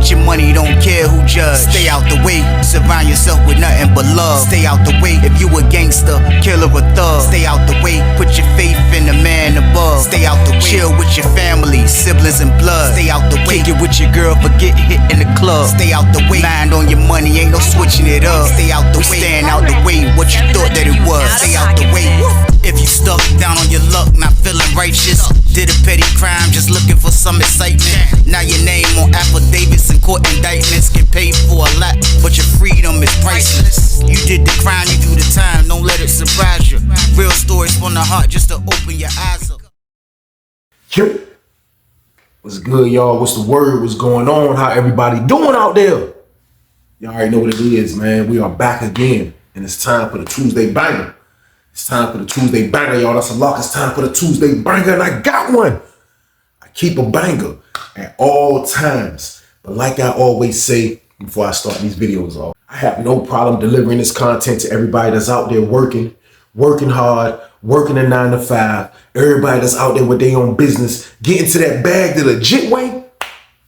Get your money, don't care who judge. Stay out the way, surround yourself with nothing but love. Stay out the way, if you a gangster, killer or thug. Stay out the way, put your faith in the man above. Stay out the way, chill with your family, siblings and blood. Stay out the way, kick it with your girl, forget hit in the club. Stay out the way, mind on your money, ain't no switching it up. Stay out the way, stand out the way, what you thought that it was. Stay out the way. If you stuck down on your luck, not feeling righteous, did a petty crime, just looking for some excitement. Now your name on affidavits and court indictments, get paid for a lot, but your freedom is priceless. You did the crime, you do the time, don't let it surprise you. Real stories from the heart, just to open your eyes up. Yo, what's good, y'all? What's the word? What's going on? How everybody doing out there? Y'all already know what it is, man. We are back again, and it's time for the Tuesday banger. It's time for the Tuesday banger, y'all. That's a lock. It's time for the Tuesday banger, and I got one. I keep a banger at all times. But like I always say before I start these videos off, I have no problem delivering this content to everybody that's out there working hard, working a 9 to 5. Everybody that's out there with their own business, getting to that bag the legit way.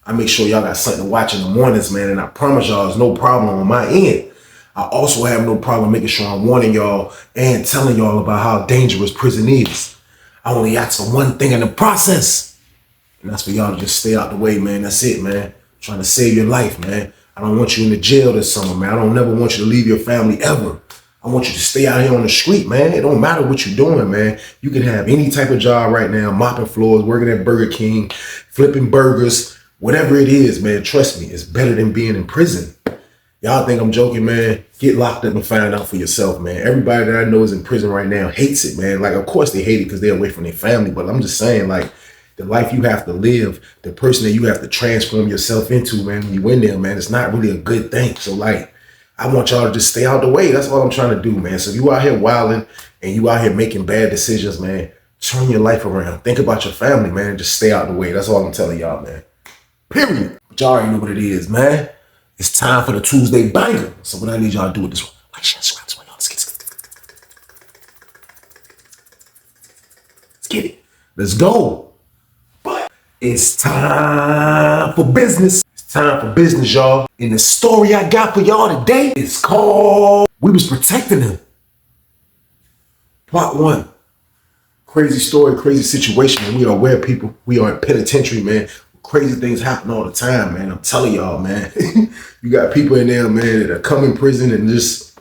I make sure y'all got something to watch in the mornings, man. And I promise y'all, there's no problem on my end. I also have no problem making sure I'm warning y'all and telling y'all about how dangerous prison is. I only ask for one thing in the process, and that's for y'all to just stay out the way, man. That's it, man. I'm trying to save your life, man. I don't want you in the jail this summer, man. I don't never want you to leave your family ever. I want you to stay out here on the street, man. It don't matter what you're doing, man. You can have any type of job right now, mopping floors, working at Burger King, flipping burgers, whatever it is, man. Trust me, it's better than being in prison. Y'all think I'm joking, man? Get locked up and find out for yourself, man. Everybody that I know is in prison right now hates it, man. Like, of course they hate it because they're away from their family, but I'm just saying, like, the life you have to live, the person that you have to transform yourself into, man, when you in there, man, it's not really a good thing. So, like, I want y'all to just stay out the way. That's all I'm trying to do, man. So if you out here wilding and you out here making bad decisions, man, turn your life around. Think about your family, man, and just stay out the way. That's all I'm telling y'all, man. Period. But y'all already know what it is, man. It's time for the Tuesday banger. So what I need y'all to do with this one, like, share, subscribe, y'all. Let's get it. Let's go. But it's time for business. It's time for business, y'all. And the story I got for y'all today is called We Was Protecting Him. Part 1. Crazy story, crazy situation. And we are aware, people. We are in penitentiary, man. Crazy things happen all the time, man. I'm telling y'all, man. You got people in there, man, that are come in prison and just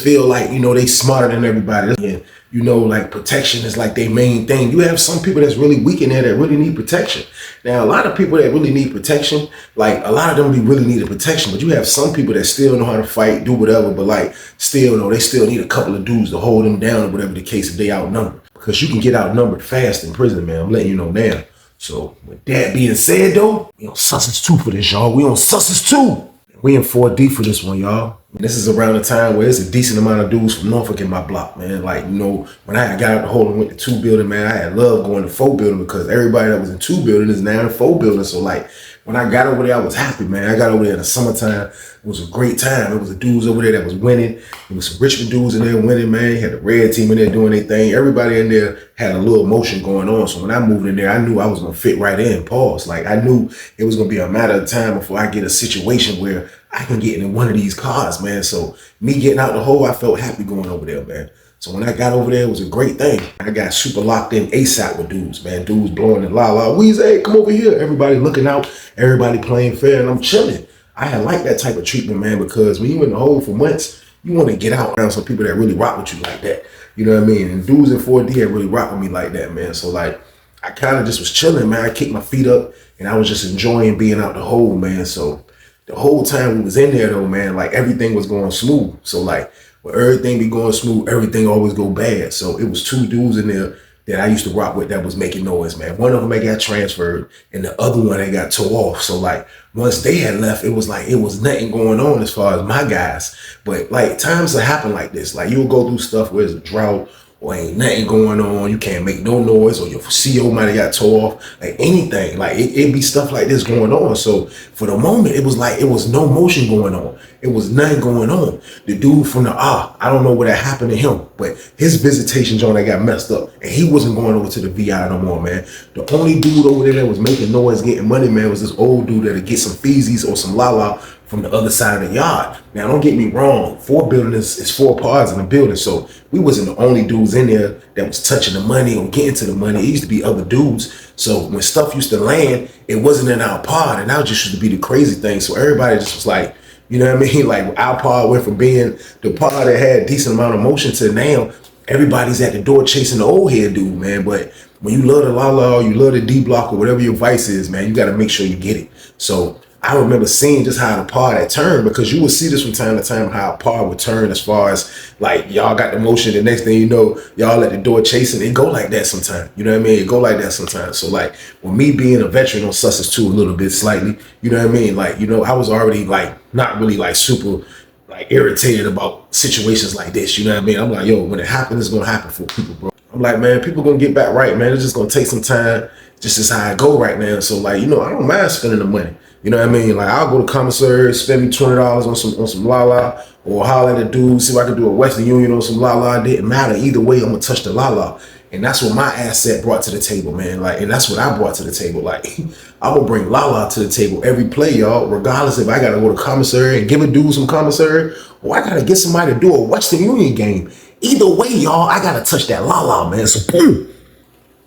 feel like, you know, they smarter than everybody. And, you know, like, protection is like their main thing. You have some people that's really weak in there that really need protection. Now, a lot of people that really need protection, like, a lot of them really need protection, but you have some people that still know how to fight, do whatever, but, like, still know they still need a couple of dudes to hold them down or whatever the case if they outnumbered. Because you can get outnumbered fast in prison, man. I'm letting you know now. So with that being said, though, we on Sussex 2 for this, y'all. We on Sussex 2. We in 4D for this one, y'all. This is around the time where there's a decent amount of dudes from Norfolk in my block, man. Like, you know, when I got out the hole and went to 2 building, man, I had love going to 4 building because everybody that was in 2 building is now in 4 building. So, like, when I got over there, I was happy, man. I got over there in the summertime. It was a great time. It was the dudes over there that was winning. There was some Richmond dudes in there winning, man. You had the red team in there doing their thing. Everybody in there had a little motion going on. So when I moved in there, I knew I was going to fit right in, pause. Like, I knew it was going to be a matter of time before I get a situation where I can get in one of these cars, man. So me getting out the hole, I felt happy going over there, man. So when I got over there, it was a great thing. I got super locked in ASAP with dudes, man. Dudes blowing the la-la. Weezy, hey, come over here. Everybody looking out. Everybody playing fair, and I'm chilling. I had like that type of treatment, man, because when you in the hole for months, you want to get out around some people that really rock with you like that. You know what I mean? And dudes in 4D had really rock with me like that, man. So, like, I kind of just was chilling, man. I kicked my feet up, and I was just enjoying being out the hole, man. So the whole time we was in there, though, man, like, everything was going smooth. So, like, when everything be going smooth, everything always go bad. So it was 2 dudes in there that I used to rock with that was making noise, man. One of them had got transferred and the other one had got tore off. So, like, once they had left, it was like, it was nothing going on as far as my guys. But, like, times will happen like this. Like, you'll go through stuff where it's a drought or ain't nothing going on. You can't make no noise, or your CO might have got tore off, like anything. Like it be stuff like this going on. So for the moment, it was like it was no motion going on. It was nothing going on. The dude from the I don't know what had happened to him, but his visitation joint that got messed up, and he wasn't going over to the VI no more, man. The only dude over there that was making noise, getting money, man, was this old dude that'd get some feezies or some la from the other side of the yard. Now, don't get me wrong, 4 buildings is 4 pods in the building, so we wasn't the only dudes in there that was touching the money or getting to the money. It used to be other dudes. So when stuff used to land, it wasn't in our pod, and that just used to be the crazy thing. So everybody just was like, you know what I mean? Like our pod went from being the pod that had a decent amount of motion to now everybody's at the door chasing the old head dude, man. But when you love the la, you love the D block or whatever your vice is, man, you got to make sure you get it. So I remember seeing just how the pod had turned, because you would see this from time to time, how a pod would turn as far as like y'all got the motion. The next thing you know, y'all at the door chasing. It go like that sometimes. You know what I mean? It go like that sometimes. So like with me being a veteran on Sussex too, a little bit slightly, you know what I mean? Like, you know, I was already like not really like super like irritated about situations like this. You know what I mean? I'm like, yo, when it happens, it's gonna happen for people, bro. I'm like, man, people gonna get back right, man. It's just gonna take some time. Just as how I go right now. So like, you know, I don't mind spending the money. You know what I mean? Like I'll go to commissary, spend me $20 on some la, or holler at a dude, see if I can do a Western Union on some la. It didn't matter. Either way, I'm gonna touch the la. And that's what my asset brought to the table, man. Like, and that's what I brought to the table. Like, I'm gonna bring la to the table every play, y'all, regardless if I gotta go to commissary and give a dude some commissary, or I gotta get somebody to do a Western Union game. Either way, y'all, I gotta touch that la, man. So boom.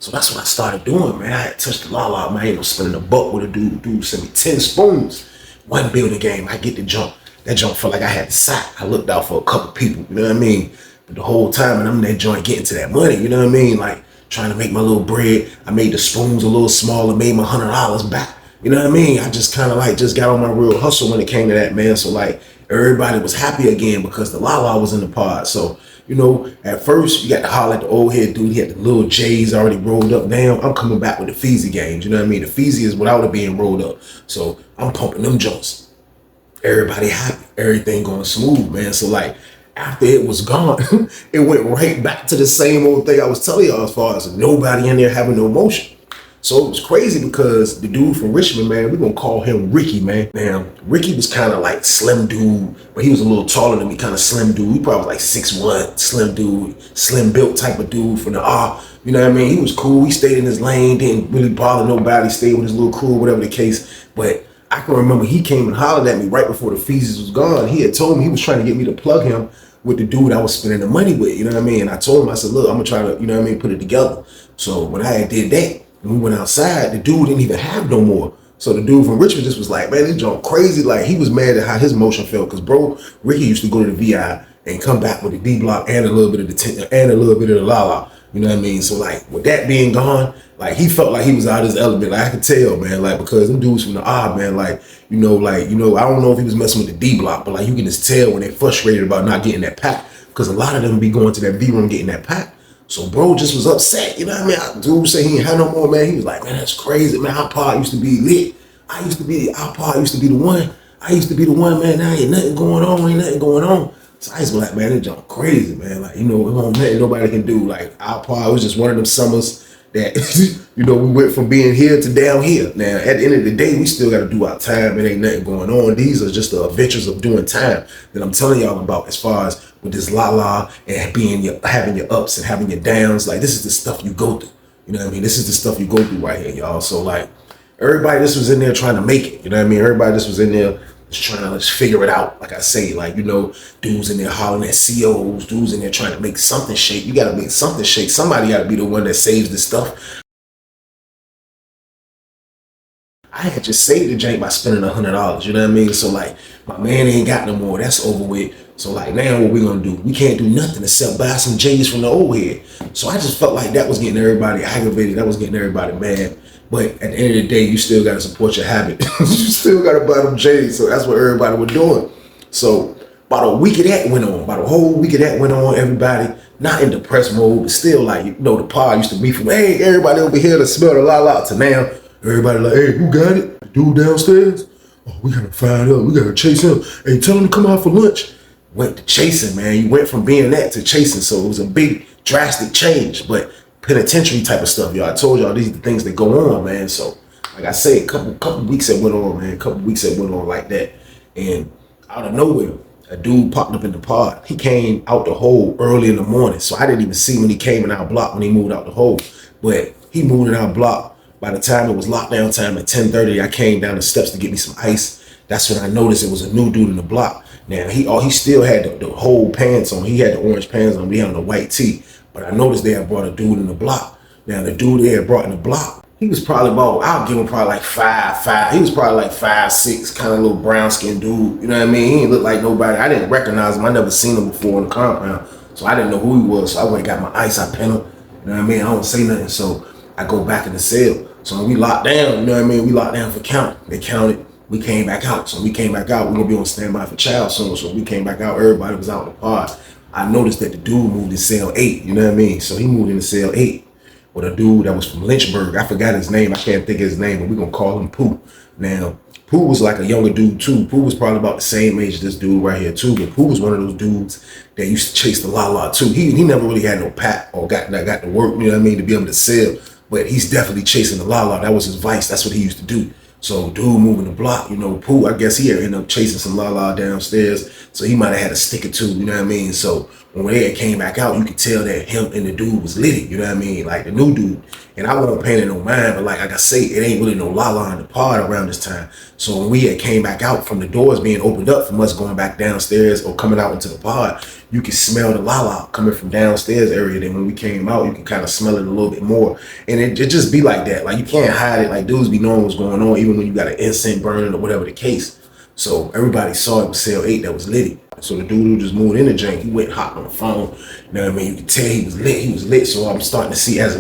So that's what I started doing, man. I had touched the la, man. I ain't no spending a buck with a dude. Dude sent me 10 spoons. One building game, I get the jump. That jump felt like I had the sack. I looked out for a couple people, you know what I mean? But the whole time, and I'm in that joint getting to that money, you know what I mean? Like trying to make my little bread. I made the spoons a little smaller, made my $100 back. You know what I mean? I just kind of like just got on my real hustle when it came to that, man. So like everybody was happy again because the la was in the pod. So, you know, at first you got to holler at the old head dude. He had the little J's already rolled up. Now I'm coming back with the Feezy games. You know what I mean? The Feezy is without it being rolled up. So I'm pumping them joints. Everybody happy. Everything going smooth, man. So like after it was gone, it went right back to the same old thing I was telling y'all as far as nobody in there having no motion. So it was crazy because the dude from Richmond, man, we're going to call him Ricky, man. Now, Ricky was kind of like slim dude, but he was a little taller than me, kind of slim dude. He probably was like 6'1", slim dude, slim built type of dude from the you know what I mean? He was cool. He stayed in his lane, didn't really bother nobody, stayed with his little crew, whatever the case. But I can remember he came and hollered at me right before the Feezies was gone. He had told me he was trying to get me to plug him with the dude I was spending the money with, you know what I mean? And I told him, I said, look, I'm going to try to, you know what I mean, put it together. So when I did that, when we went outside, the dude didn't even have no more. So the dude from Richmond just was like, man, this joint crazy. Like he was mad at how his motion felt. Cause bro, Ricky used to go to the VI and come back with the D block and a little bit of the and a little bit of the la. You know what I mean? So like with that being gone, like he felt like he was out of his element. Like I could tell, man, like because them dudes from the man, like, I don't know if he was messing with the D block, but like you can just tell when they're frustrated about not getting that pack. Cause a lot of them be going to that V room getting that pack. So bro just was upset, you know what I mean? Dude said he ain't had no more, man. He was like, man, that's crazy, man. Our pod used to be lit. Our pod used to be the one. I used to be the one, man. Now ain't nothing going on. So I was like, man, that junk crazy, man. Like, it won't nothing nobody can do. Like our pod was just one of them summers that, we went from being here to down here. Now, at the end of the day, we still got to do our time. It ain't nothing going on. These are just the adventures of doing time that I'm telling y'all about as far as with this la and having your ups and having your downs. Like, this is the stuff you go through. You know what I mean? This is the stuff you go through right here, y'all. So, like, everybody just was in there trying to make it. You know what I mean? Everybody just was in there just trying to just figure it out. Like I say, like, dudes in there hollering at COs, dudes in there trying to make something shake. You got to make something shake. Somebody got to be the one that saves this stuff. I had just saved the jank by spending $100, you know what I mean? So like, my man ain't got no more, that's over with. So like, now what we gonna do? We can't do nothing except buy some J's from the old head. So I just felt like that was getting everybody aggravated, that was getting everybody mad. But at the end of the day, you still gotta support your habit. You still gotta buy them J's, so that's what everybody was doing. So about a week of that went on, everybody, not in depressed mode, but still like, the pod used to be from, hey, everybody over here to smell the la to now, everybody like, hey, who got it? The dude downstairs? Oh, we gotta find him. We gotta chase him. Hey, tell him to come out for lunch. Went to chasing, man. You went from being that to chasing. So it was a big drastic change, but penitentiary type of stuff, y'all. I told y'all these are the things that go on, man. So, like I say, a couple weeks that went on, man. A couple weeks that went on like that, and out of nowhere, a dude popped up in the pod. He came out the hole early in the morning, so I didn't even see when he came in our block when he moved out the hole. But he moved in our block. By the time it was lockdown time at 10:30, I came down the steps to get me some ice. That's when I noticed it was a new dude in the block. Now he still had the whole pants on. He had the orange pants on. He had on the white tee. But I noticed they had brought a dude in the block. Now the dude they had brought in the block, he was probably about, I'll give him probably like 5'5". He was probably like 5'6", kind of little brown skinned dude. You know what I mean? He didn't look like nobody. I didn't recognize him. I never seen him before in the compound. So I didn't know who he was. So I went and got my ice. I pinned him. You know what I mean? I don't say nothing. So I go back in the cell. So when we locked down, you know what I mean? We locked down for count. They counted. We came back out. So we came back out. We're going to be on standby for child soon. So we came back out. Everybody was out in the pod. I noticed that the dude moved in cell 8. You know what I mean? So he moved into cell 8 with a dude that was from Lynchburg. I forgot his name. I can't think of his name, but we're going to call him Pooh. Now, Pooh was like a younger dude too. Pooh was probably about the same age as this dude right here too. But Pooh was one of those dudes that used to chase the la too. He never really had no pat or got to work, you know what I mean, to be able to sell. But he's definitely chasing the la. That was his vice. That's what he used to do. So dude moving the block, you know, Pooh, I guess he ended up chasing some la downstairs. So he might have had a stick or two, you know what I mean? So when they came back out, you could tell that him and the dude was litty, you know what I mean? Like the new dude. And I wasn't paying no mind, but like I say, it ain't really no la in the pod around this time. So when we had came back out from the doors being opened up from us going back downstairs or coming out into the pod, you could smell the la coming from downstairs area. Then when we came out, you can kind of smell it a little bit more. And it just be like that. Like you can't hide it. Like dudes be knowing what's going on, even when you got an incense burning or whatever the case. So everybody saw it was cell 8 that was litty. So the dude who just moved in the jank, he went hot on the phone. You know what I mean? You could tell he was lit. He was lit. So I'm starting to see as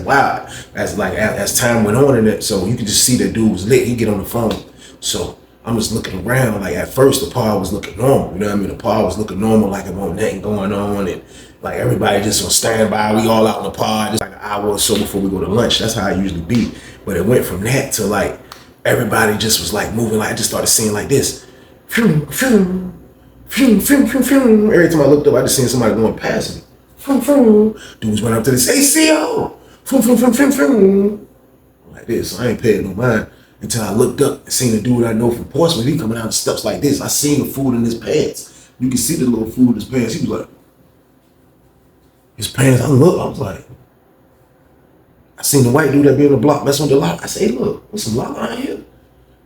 time went on in it. So you could just see that dude was lit. He get on the phone. So I'm just looking around. Like at first the pod was looking normal. You know what I mean? The pod was looking normal, like it wasn't nothing going on, and like everybody just on standby. We all out in the pod, just like an hour or so before we go to lunch. That's how it usually be. But it went from that to like everybody just was like moving. Like I just started seeing like this. Every time I looked up, I just seen somebody going past me. Dudes went up to this ACO. Like this. So I ain't paying no mind until I looked up and seen a dude I know from Portsmouth. He coming down the steps like this. I seen the food in his pants. You can see the little food in his pants. He was like, his pants. I look. I was like, I seen the white dude that be on the block messing with the lot. I say, hey, look, what's some lot in here? He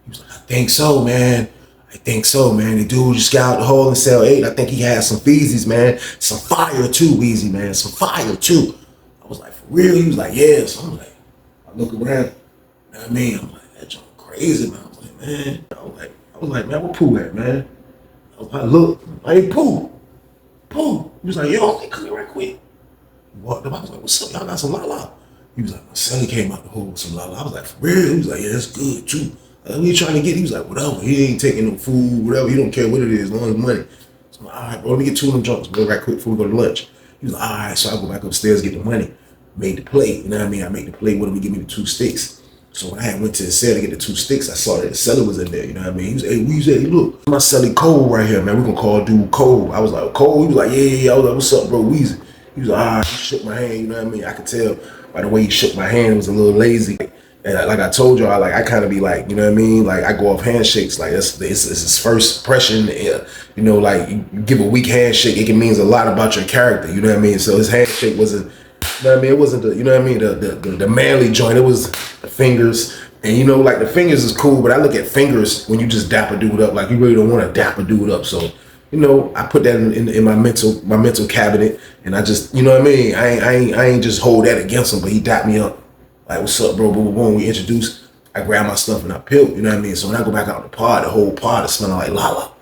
was like, I think so, man. The dude just got out the hole in cell 8. I think he had some feezies, man. Some fire too, Weezy, man. Some fire too. I was like, for real? He was like, yeah. So I'm like, I look around. You know what I mean? I'm like, that junk crazy, man. I was like, man. I was like, man, where Pooh at, man? I look, hey, Pooh. He was like, yo, okay, come here right quick. He walked up. I was like, what's up? Y'all got some la? He was like, my son came out the hole with some la. I was like, for real? He was like, yeah, that's good too. What you trying to get? He was like, whatever. He ain't taking no food, whatever. He don't care what it is, as long as money. So I'm like, all right, bro, let me get 2 of them junks, bro, right quick before we go to lunch. He was like, all right. So I go back upstairs, get the money, made the play. You know what I mean? I made the play with him. He give me the 2 sticks. So when I went to the cell to get the 2 sticks, I saw that the cellar was in there. You know what I mean? He was, hey, Weezy, hey, look, my celly Cole right here, man. We're gonna call dude Cole. I was like, Cole? He was like, yeah. I was like, what's up, bro, Weezy? He was like, all right. He shook my hand. You know what I mean? I could tell by the way he shook my hand, it was a little lazy. And like I told y'all, like I kind of be like, you know what I mean? Like I go off handshakes, like it's his first impression. You know, like you give a weak handshake, it can means a lot about your character. You know what I mean? So his handshake wasn't, you know what I mean? It wasn't the, you know what I mean? The manly joint. It was the fingers. And you know, like the fingers is cool, but I look at fingers when you just dap a dude up. Like you really don't want to dap a dude up. So you know, I put that in my mental cabinet, and I just, you know what I mean? I ain't just hold that against him, but he dapped me up. Like, what's up, bro? Boom, boom, boom. We introduced. I grab my stuff and I peeled, you know what I mean? So when I go back out the pod, the whole pod is smelling like Lala.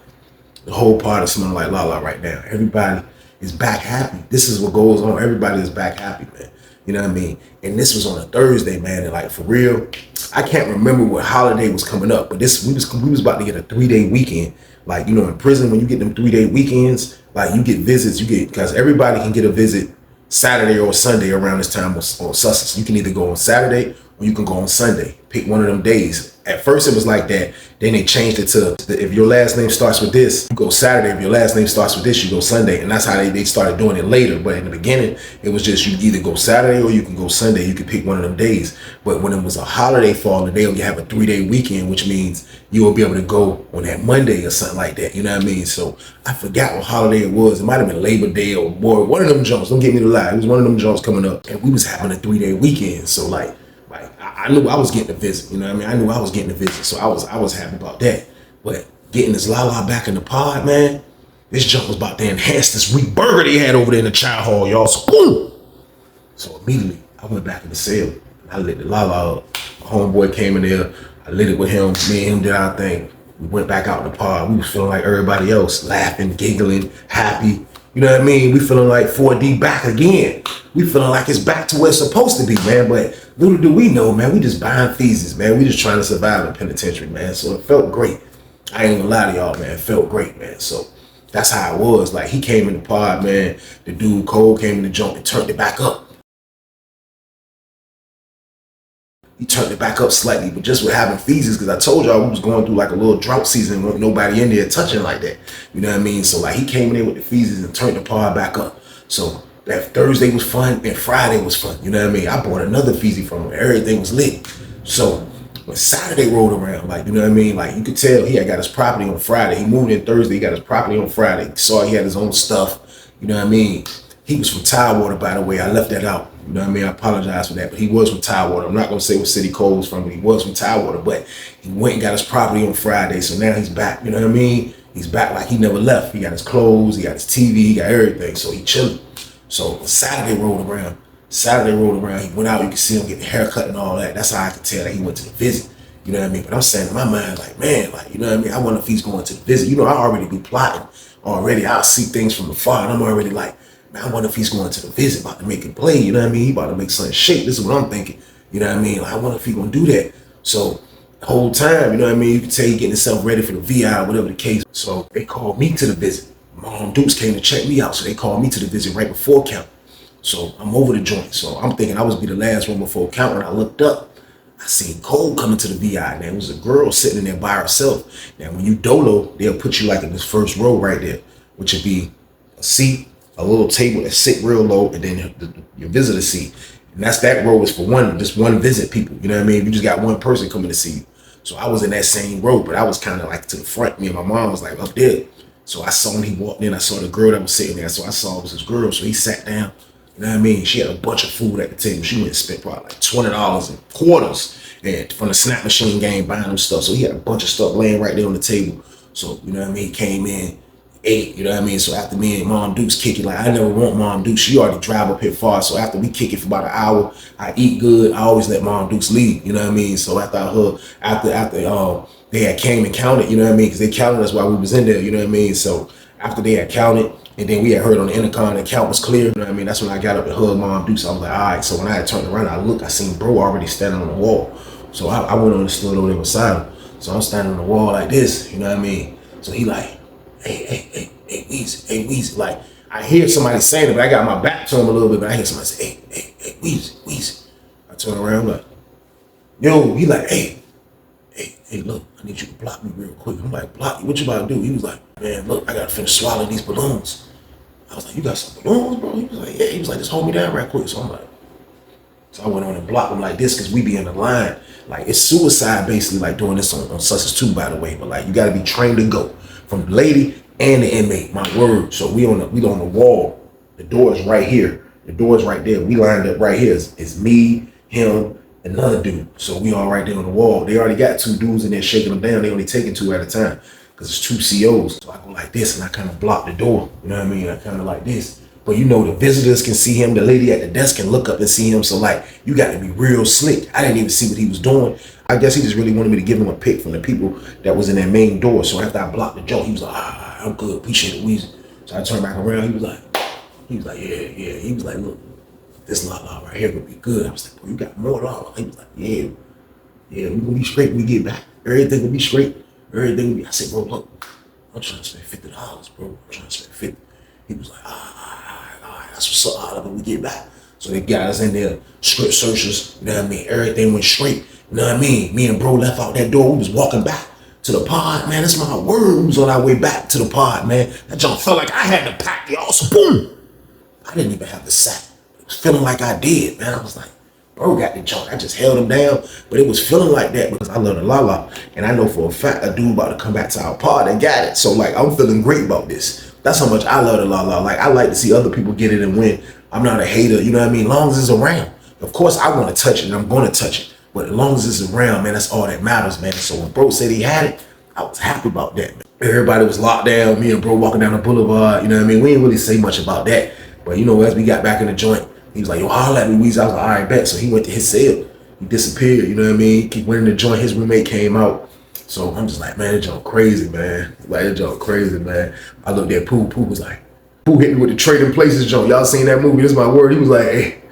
The whole pod is smelling like Lala right now. Everybody is back happy. This is what goes on. Everybody is back happy, man. You know what I mean? And this was on a Thursday, man. And like, for real, I can't remember what holiday was coming up, but we was about to get a 3-day weekend. Like, you know, in prison, when you get them 3-day weekends, like you get visits, because everybody can get a visit Saturday or Sunday around this time on Sussex. You can either go on Saturday or you can go on Sunday. Pick one of them days. At first it was like that. Then they changed it to, if your last name starts with this, you go Saturday. If your last name starts with this, you go Sunday. And that's how they started doing it later. But in the beginning, it was just you either go Saturday or you can go Sunday. You can pick one of them days. But when it was a holiday falling, they'll have a 3-day weekend, which means you will be able to go on that Monday or something like that. You know what I mean? So I forgot what holiday it was. It might have been Labor Day or more. One of them jumps. Don't get me to lie. It was one of them jumps coming up. And we was having a 3-day weekend. So like I knew I was getting a visit, you know what I mean? I knew I was getting a visit, so I was happy about that. But getting this Lala back in the pod, man, this junk was about to enhance this weak burger they had over there in the chow hall, y'all. So boom! So immediately, I went back in the cell, and I lit the Lala up. My homeboy came in there, I lit it with him, me and him did our thing. We went back out in the pod, we was feeling like everybody else, laughing, giggling, happy. You know what I mean? We feeling like 4D back again. We feeling like it's back to where it's supposed to be, man. But little do we know, man, we just buying theses, man. We just trying to survive in penitentiary, man. So it felt great. I ain't gonna lie to y'all, man. It felt great, man. So that's how it was. Like, he came in the pod, man. The dude, Cole, came in the joint and turned it back up. He turned it back up slightly, but just with having theses, because I told y'all we was going through like a little drought season with nobody in there touching like that. You know what I mean? So like he came in there with the theses and turned the pod back up. So that Thursday was fun and Friday was fun. You know what I mean? I bought another feezy from him. Everything was lit. So when Saturday rolled around, like, you know what I mean? Like, you could tell he had got his property on Friday. He moved in Thursday, he got his property on Friday. Saw he had his own stuff. You know what I mean? He was from Tidewater, by the way. I left that out. You know what I mean? I apologize for that, but he was from Tidewater. I'm not going to say what city Cole was from, but he was from Tidewater. But he went and got his property on Friday, so now he's back. You know what I mean? He's back like he never left. He got his clothes, he got his TV, he got everything, so he chilling. So when Saturday rolled around, he went out, you could see him getting a haircut and all that. That's how I could tell that he went to the visit. You know what I mean? But I'm saying in my mind, like, man, like, you know what I mean? I wonder if he's going to the visit. You know, I already be plotting already. I'll see things from afar, and I'm already like, man, I wonder if he's going to the visit, about to make it play. You know what I mean? He about to make something shake. This is what I'm thinking. You know what I mean? Like, I wonder if he's going to do that. So the whole time, you know what I mean? You can tell he getting himself ready for the VI, whatever the case. So they called me to the visit. Mom Dukes came to check me out, so they called me to the visit right before count. So I'm over the joint. So I'm thinking I was be the last one before count. When I looked up, I seen Cole coming to the VI. Now, it was a girl sitting in there by herself. Now, when you dolo, they'll put you like in this first row right there, which would be a seat, a little table that sit real low, and then your visitor seat. And that row is for just one visit people. You know what I mean? You just got one person coming to see you. So I was in that same row, but I was kind of like to the front. Me and my mom was like up there. So I saw him, he walked in, I saw the girl that was sitting there. So I saw it was his girl. So he sat down. You know what I mean? She had a bunch of food at the table. She went and spent probably like $20 in quarters and from the snap machine game buying them stuff. So he had a bunch of stuff laying right there on the table. So, you know what I mean? He came in, ate, you know what I mean? So after me and Mom Dukes kick it, like, I never want Mom Dukes. She already drive up here far. So after we kick it for about an hour, I eat good. I always let Mom Dukes leave, you know what I mean? So after they had came and counted, you know what I mean? Because they counted us while we was in there, you know what I mean? So after they had counted, and then we had heard on the intercom the count was clear, you know what I mean? That's when I got up and hugged Mom Dukes. I was like, all right. So when I had turned around, I looked, I seen bro already standing on the wall. So I went on and stood over there beside him. So I'm standing on the wall like this, you know what I mean? So he like, hey, Weezy. Like, I hear somebody saying it, but I got my back to him a little bit, but I hear somebody say, hey, Weezy. I turn around, like, yo, he like, hey, look, I need you to block me real quick. I'm like, block you? What you about to do? He was like, man, look, I gotta finish swallowing these balloons. I was like, you got some balloons, bro? He was like, yeah. He was like, just hold me down right quick. So I'm like, so I went on and blocked him like this because we be in the line. Like, it's suicide basically, like doing this on Sussex 2, by the way. But like, you gotta be trained to go from the lady and the inmate, my word. So we on the wall. The door is right here. The door is right there. We lined up right here. It's me, him, another dude. So we all right there on the wall. They already got 2 dudes in there shaking them down. They only taking 2 at a time because it's 2 COs. So I go like this and I kind of block the door. You know what I mean? I kind of like this. But you know, the visitors can see him. The lady at the desk can look up and see him. So like, you got to be real slick. I didn't even see what he was doing. I guess he just really wanted me to give him a pick from the people that was in that main door. So after I blocked the joke, he was like, I'm good. Appreciate it, Weezy. So I turned back around. He was like, yeah. He was like, look, this lot right here would be good. I was like, bro, you got more lot. He was like, yeah, we gonna be straight when we get back. Everything will be straight. Everything will be. I said, bro, look, I'm trying to spend $50, bro. I'm trying to spend 50. He was like, all right, that's what's up, when we get back. So they got us in there, strip searches, you know what I mean? Everything went straight, you know what I mean? Me and bro left out that door, we was walking back to the pod, man. That's my word. We was on our way back to the pod, man. That junk felt like I had to pack, y'all. So boom. I didn't even have the sack. It was feeling like I did, man. I was like, bro got the junk. I just held him down. But it was feeling like that because I love the la-la. And I know for a fact a dude about to come back to our pod and got it. So like, I'm feeling great about this. That's how much I love the la-la. Like, I like to see other people get it and win. I'm not a hater, you know what I mean? As long as it's around. Of course, I want to touch it and I'm going to touch it. But as long as it's around, man, that's all that matters, man. So when bro said he had it, I was happy about that, man. Everybody was locked down. Me and bro walking down the boulevard. You know what I mean? We didn't really say much about that. But, you know, as we got back in the joint, he was like, yo, holla at me, Weezy. I was like, all right, bet. So he went to his cell. He disappeared, you know what I mean? He went in the joint. His roommate came out. So I'm just like, man, that joint crazy, man. Like, that joint crazy, man. I looked at Pooh. Pooh was like, Pooh hit me with the Trading Places joint. Y'all seen that movie? This is my word. He was like,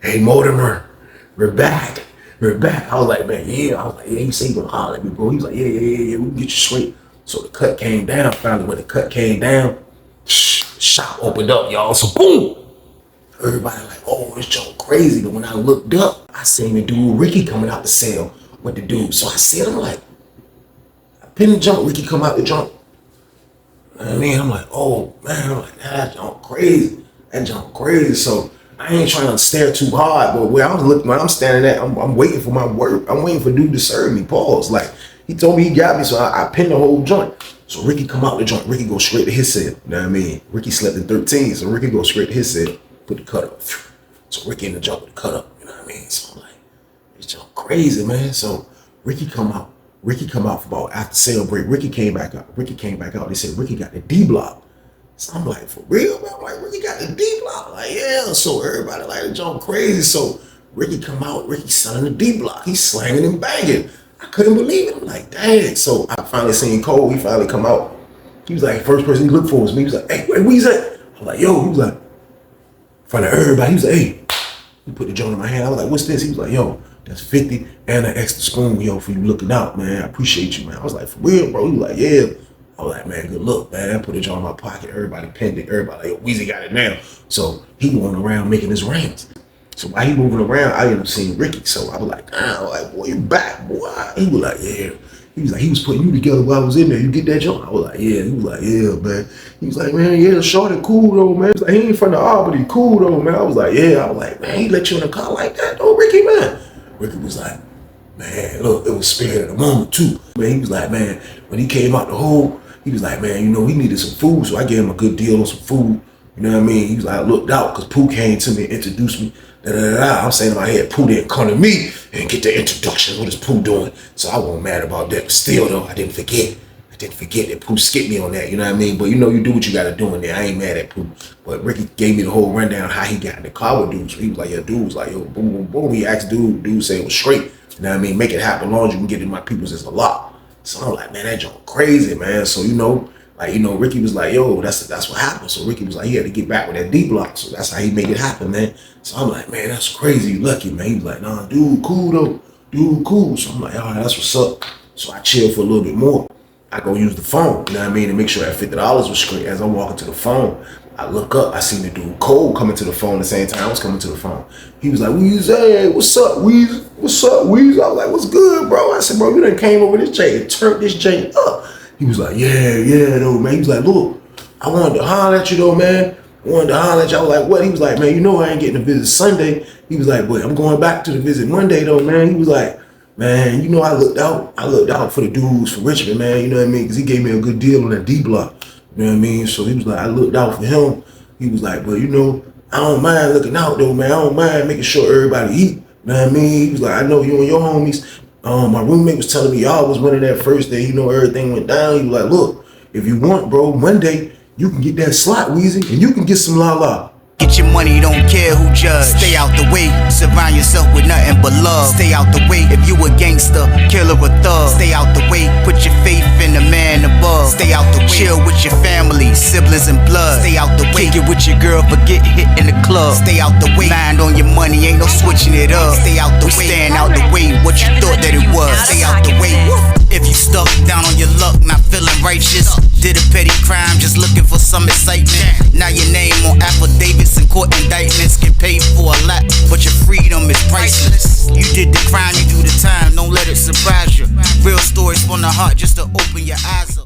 hey, Mortimer, we're back. We're back. I was like, man, yeah. I was like, yeah, you say you gonna holler at me, bro. He was like, yeah, we can get you straight. So the cut came down. Finally, when the cut came down, shop opened up, y'all. So boom. Everybody like, oh, this joint crazy. But when I looked up, I seen the dude Ricky coming out the cell with the dude. So I said, I'm like, I pinned the jump. Ricky come out the jump. You know what I mean? I'm like, oh man. I'm like, that jump crazy. That jump crazy. So I ain't trying to stare too hard, but where I was looking, when I'm standing at, I'm waiting for my work. I'm waiting for dude to serve me. Pause. Like, he told me he got me, so I pinned the whole joint. So Ricky come out the joint. Ricky go straight to his cell. You know what I mean? Ricky slept in 13, so Ricky go straight to his cell. Put the cut up. So Ricky in the jump with the cut up. You know what I mean? So I'm like, this jump crazy, man. So Ricky come out. Ricky come out for about after sale break. Ricky came back out. They said Ricky got the D block. So I'm like, for real, man? I'm like, Ricky got the D block. Like, yeah. So everybody like the jump crazy. So Ricky come out. Ricky selling the D block. He's slanging and banging. I couldn't believe it. I'm like, dang. So I finally seen Cole. He finally come out. He was like, first person he looked for was me. He was like, hey, where he's at? I'm like, yo. He was like, in front of everybody. He was like, hey. He put the joint in my hand. I was like, what's this? He was like, yo, that's 50 and an extra spoon, yo, for you looking out, man. I appreciate you, man. I was like, for real, bro? He was like, yeah. I was like, man, good look, man. I put the joint in my pocket. Everybody pinned it. Everybody like, yo, Weezy got it now. So he going around making his rounds. So while he moving around, I ended up seeing Ricky. So I was like, damn, like, boy, you back, boy. He was like, yeah. He was like, he was putting you together while I was in there. You get that joint? I was like, yeah. He was like, yeah, man. He was like, man, yeah, shorty cool though, man. He was like, he ain't from the Albany, cool though, man. I was like, yeah. I was like, man, he let you in the car like that though, Ricky, man. Ricky was like, man, look, it was spirit of the moment too. Man, he was like, man, when he came out the hole, he was like, man, you know, he needed some food. So I gave him a good deal on some food. You know what I mean? He was like, I looked out because Pooh came to me and introduced me. I'm saying in my head, Pooh didn't come to me and get the introduction. What is Pooh doing? So I wasn't mad about that. But still, though, I didn't forget that Pooh skipped me on that. You know what I mean? But you know, you do what you got to do in there. I ain't mad at Pooh. But Ricky gave me the whole rundown how he got in the car with dude. So he was like, yeah, dude was like, yo, boom, boom, boom. He asked dude said it was straight. You know what I mean? Make it happen. As long as you can get in my people's, it's a lot. So I'm like, man, that joint crazy, man. So, you know, like, you know, Ricky was like, yo, that's what happened. So Ricky was like, he had to get back with that D block. So that's how he made it happen, man. So I'm like, man, that's crazy. You lucky, man. He was like, nah, dude, cool though. Dude, cool. So I'm like, all right, that's what's up. So I chilled for a little bit more. I go use the phone, you know what I mean, to make sure that $50 was straight. As I'm walking to the phone, I look up, I seen the dude Cole coming to the phone the same time I was coming to the phone. He was like, Weezy, hey, what's up, Weezy? What's up, Weezy? I was like, what's good, bro? I said, bro, you done came over this chain and turned this chain up. He was like, yeah, though, man. He was like, look, I wanted to holler at you, though, man. I wanted to holler at you. I was like, what? He was like, man, you know I ain't getting to visit Sunday. He was like, but I'm going back to the visit Monday, though, man. He was like, man, you know I looked out for the dudes from Richmond, man. You know what I mean? Because he gave me a good deal on that D block. You know what I mean? So he was like, I looked out for him. He was like, but you know, I don't mind looking out, though, man. I don't mind making sure everybody eat. You know what I mean? He was like, I know you and your homies. My roommate was telling me y'all was winning that first day. You know, everything went down. He was like, look, if you want, bro, Monday, you can get that slot, Weezy, and you can get some la-la. Get your money, don't care who judge. Stay out the way, surround yourself with nothing but love. Stay out the way if you a gangster, killer or thug. Stay out the way, put your faith in the man above. Stay out the way, chill with your family, siblings and blood. Stay out the way, kick it with your girl, forget hit in the club. Stay out the way, mind on your money, ain't no switching it up. Stay out the way, stand out the way, what you thought that it was. Stay out the way, if you stuck down on your luck, not feeling righteous. Did a petty crime, just looking for some excitement. Now your name on affidavits and court indictments. Get paid for a lot but your freedom is priceless. You did the crime, you do the time, don't let it surprise you. Real stories from the heart just to open your eyes up.